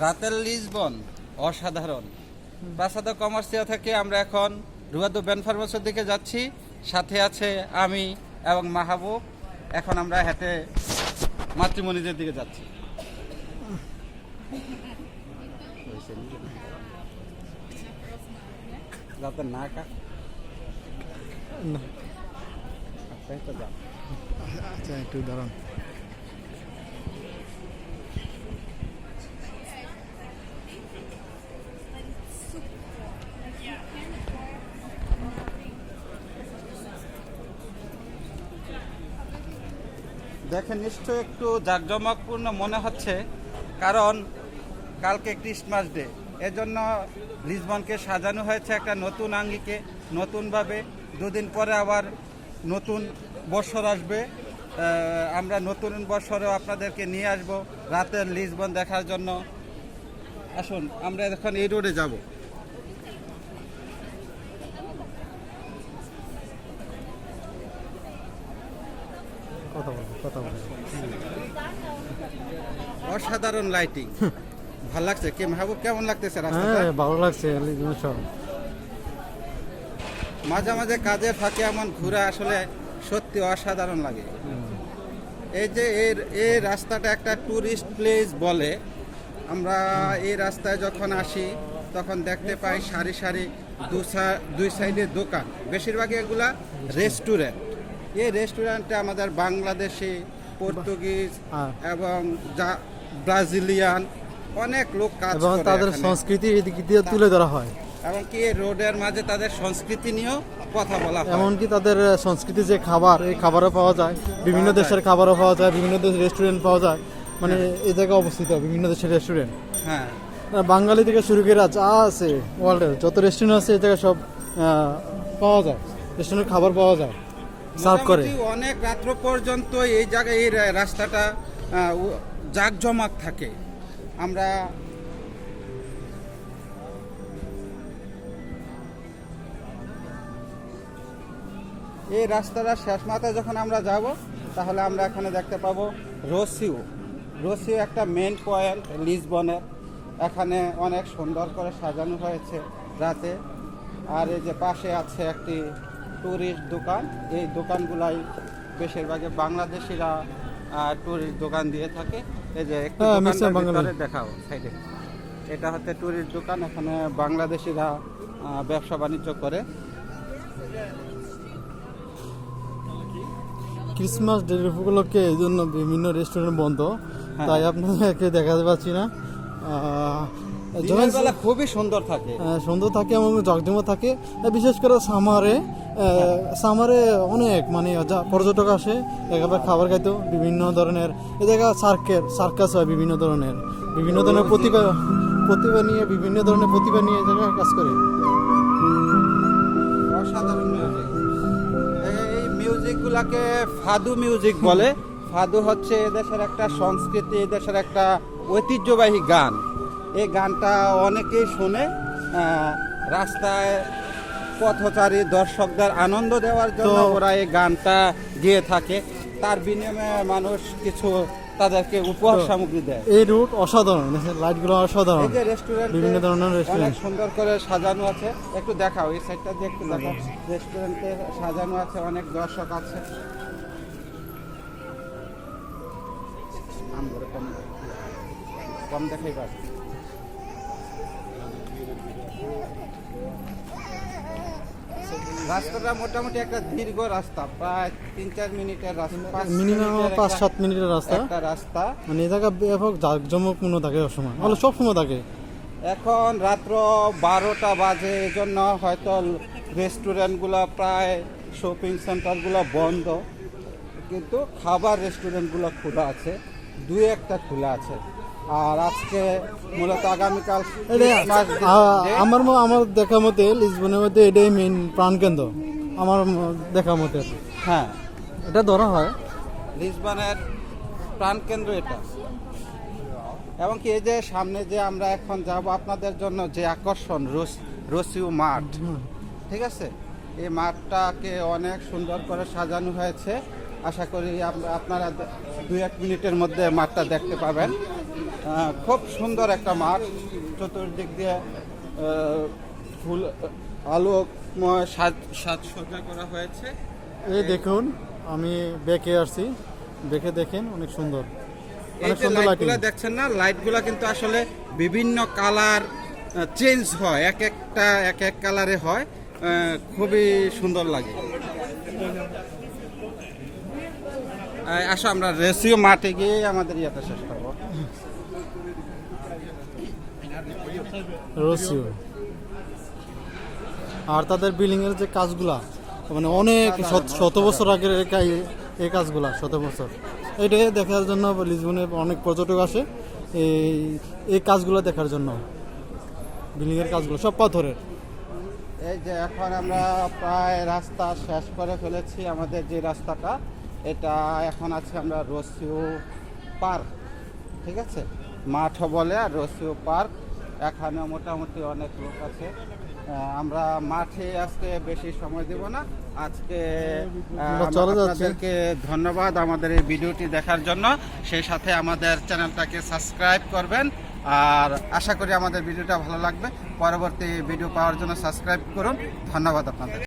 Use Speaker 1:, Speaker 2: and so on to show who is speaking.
Speaker 1: রাতের লিসবন অসাধারণ। প্রাসাদ কমার্সিয়া থেকে আমরা এখন রুয়াদু বেনফার্মাসের দিকে যাচ্ছি, সাথে আছে আমি এবং মাহবুব। এখন আমরা হেঁটে মাতৃমণিদের দিকে যাচ্ছি। রাতের না কা
Speaker 2: আচ্ছা একটু দাঁড়ান।
Speaker 1: দেখেন নিশ্চয় একটু জাঁকজমকপূর্ণ মনে হচ্ছে, কারণ কালকে ক্রিসমাস ডে, এজন্য লিসবনকে সাজানো হয়েছে একটা নতুন আঙ্গিকে, নতুনভাবে। দুদিন পরে আবার নতুন বছর আসবে, আমরা নতুন বছরেও আপনাদেরকে নিয়ে আসব রাতের লিসবন দেখার জন্য। আসুন আমরা এখন এই রোডে যাব।
Speaker 2: কথা বলবো।
Speaker 1: অসাধারণ লাইটিং, ভালো লাগছে। কে মাহবুব, কেমন লাগতেছে রাস্তাটা?
Speaker 2: হ্যাঁ ভালো লাগছে লিসবন শহর।
Speaker 1: মাঝে মাঝে কাজে ফাঁকে এমন ঘোরা আসলে সত্যি অসাধারণ লাগে। এই যে এই রাস্তাটা একটা টুরিস্ট প্লেস বলে। আমরা এই রাস্তায় যখন আসি তখন দেখতে পাই সারি সারি দুই সাইডে দোকান, বেশিরভাগই এগুলা রেস্টুরেন্ট। এই রেস্টুরেন্টে আমাদের বাংলাদেশি, পর্তুগিজ এবং ব্রাজিলিয়ান অনেক লোক কাজ করে,
Speaker 2: এবং তাদের সংস্কৃতি এদিক দিয়ে তুলে ধরা হয়।
Speaker 1: এমনকি রোডের মাঝে তাদের সংস্কৃতি নিয়েও কথা বলা হয়।
Speaker 2: এমনকি তাদের সংস্কৃতি যে খাবার, এই খাবারও পাওয়া যায়, বিভিন্ন দেশের খাবারও পাওয়া যায়, বিভিন্ন দেশের রেস্টুরেন্ট পাওয়া যায়। মানে এই জায়গায় অবস্থিত বিভিন্ন দেশের রেস্টুরেন্ট।
Speaker 1: হ্যাঁ,
Speaker 2: বাঙালি থেকে শুরু করে যা আছে ওয়ার্ল্ডের যত রেস্টুরেন্ট আছে এই জায়গায় সব পাওয়া যায়, রেস্টুরেন্টের খাবার পাওয়া যায়, সার্ভ করে।
Speaker 1: অনেক রাত্র পর্যন্ত এই জায়গায় এই রাস্তাটা জাঁকজমক থাকে। আমরা এই রাস্তাটা শেষ মাথায় যখন আমরা যাব, তাহলে আমরা এখানে দেখতে পাবো রসিও। রসিও একটা মেন পয়েন্ট লিসবনের। এখানে অনেক সুন্দর করে সাজানো হয়েছে রাতে। আর এই যে পাশে আছে একটি টুরিস্ট দোকান। এই দোকানগুলাই বেশিরভাগই বাংলাদেশিরা টুরিস্ট দোকান দিয়ে থাকে। এই যে একটু ভিতরে দেখাও সাইডে, এটা হচ্ছে টুরিস্ট দোকান। এখানে বাংলাদেশিরা ব্যবসা বাণিজ্য করে।
Speaker 2: ক্রিসমাস ডে উপলক্ষে এই জন্য বিভিন্ন রেস্টুরেন্ট বন্ধ, তাই আপনাদেরকে দেখাতে পাচ্ছি না।
Speaker 1: খুবই সুন্দর থাকে,
Speaker 2: সুন্দর থাকে এবং জগজমা থাকে। বিশেষ করে সামারে অনেক মানে পর্যটক আসে একেবারে খাবার খাইতো। বিভিন্ন ধরনের এই জায়গা সার্কাস হয়, বিভিন্ন ধরনের প্রতিভা নিয়ে এই জায়গায় কাজ করে।
Speaker 1: অসাধারণ মিউজিক। এই মিউজিক গুলাকে ফাদু মিউজিক বলে। ফাদু হচ্ছে এদেশের একটা সংস্কৃতি, এদেশের একটা ঐতিহ্যবাহী গান। এই গানটা অনেকেই শুনে, রাস্তায় পথচারী দর্শকদের আনন্দ দেওয়ার জন্য ওরা এই গানটা গেয়ে থাকে। তার বিনিময়ে মানুষ কিছু তাদেরকে উপহার সামগ্রী দেয়।
Speaker 2: এই রুট অসাধারণ, লাইটগুলো অসাধারণ।
Speaker 1: এই যে রেস্টুরেন্ট,
Speaker 2: বিভিন্ন ধরনের
Speaker 1: অনেক
Speaker 2: রেস্টুরেন্ট
Speaker 1: সুন্দর করে সাজানো আছে। একটু দেখাও এই সাইডটা দিয়ে, একটু দেখাও। রেস্টুরেন্টে সাজানো আছে, অনেক দর্শক আছে। কম দেখাই পারে। রাস্তাটা মোটামুটি একটা দীর্ঘ রাস্তা, প্রায় 3-4 মিনিটের রাস্তা,
Speaker 2: মিনিমাম 5-7 মিনিটের রাস্তা।
Speaker 1: একটা রাস্তা
Speaker 2: মানে এই জায়গা ব্যাপক জাঁকজমকপূর্ণ থাকে সবসময়, সব সময় থাকে।
Speaker 1: এখন রাত্র 12টা বাজে, এজন্য হয়তো রেস্টুরেন্টগুলো প্রায়, শপিং সেন্টারগুলো বন্ধ, কিন্তু খাবার রেস্টুরেন্টগুলো খোলা আছে, 2-1টা খোলা আছে। আর আজকে মূলত আগামীকাল
Speaker 2: আমার দেখা মতে লিসবনের মধ্যে এটাই মেইন প্রাণকেন্দ্র আমার দেখা মতে।
Speaker 1: হ্যাঁ,
Speaker 2: এটা ধরা হয়
Speaker 1: লিসবনের প্রাণকেন্দ্র এটা। এবং কি এই যে সামনে যে আমরা এখন যাব, আপনাদের জন্য যে আকর্ষণ রসিও মাঠ, ঠিক আছে, এই মাঠটাকে অনেক সুন্দর করে সাজানো হয়েছে। আশা করি আপনারা 2-1 মিনিটের মধ্যে মাঠটা দেখতে পাবেন। খুব সুন্দর একটা মাঠ, চতুর্দিক দিয়ে ফুল আলোকময় সাজসজ্জা করা হয়েছে।
Speaker 2: এই দেখুন, আমি বেঁকে আসছি, বেঁকে দেখেন অনেক সুন্দর,
Speaker 1: এই
Speaker 2: অনেক
Speaker 1: যে
Speaker 2: সুন্দর লাইটিং।
Speaker 1: লাইটগুলো দেখছেন না, লাইটগুলো কিন্তু আসলে বিভিন্ন কালার চেঞ্জ হয়, এক এক কালারে হয়, খুবই সুন্দর লাগে। আসো আমরা রেসিও মাঠে গিয়ে আমাদের ইয়েটা শেষ করবো।
Speaker 2: রসিও আর তাদের বিল্ডিং এর যে কাজগুলা, মানে অনেক শত বছর আগের এই কাজগুলা, শত বছর। এটা দেখার জন্য লিসবনে অনেক পর্যটক আসে এই কাজগুলো দেখার জন্য। বিল্ডিং এর কাজগুলো সব পাথরের।
Speaker 1: এই যে এখন আমরা প্রায় রাস্তা শেষ করে ফেলেছি, আমাদের যে রাস্তাটা এটা এখন আছে আমরা রসিও পার্ক, ঠিক আছে, মাঠও বলে আর রসিও পার্ক। এখানে মোটামুটি অনেক লোক আছে। আমরা মাঠে আজকে বেশি সময় দেব না, আজকে আপনাদেরকে ধন্যবাদ আমাদের এই ভিডিওটি দেখার জন্য। সেই সাথে আমাদের চ্যানেলটাকে সাবস্ক্রাইব করবেন, আর আশা করি আমাদের ভিডিওটা ভালো লাগবে। পরবর্তী ভিডিও পাওয়ার জন্য সাবস্ক্রাইব করুন। ধন্যবাদ আপনাদের।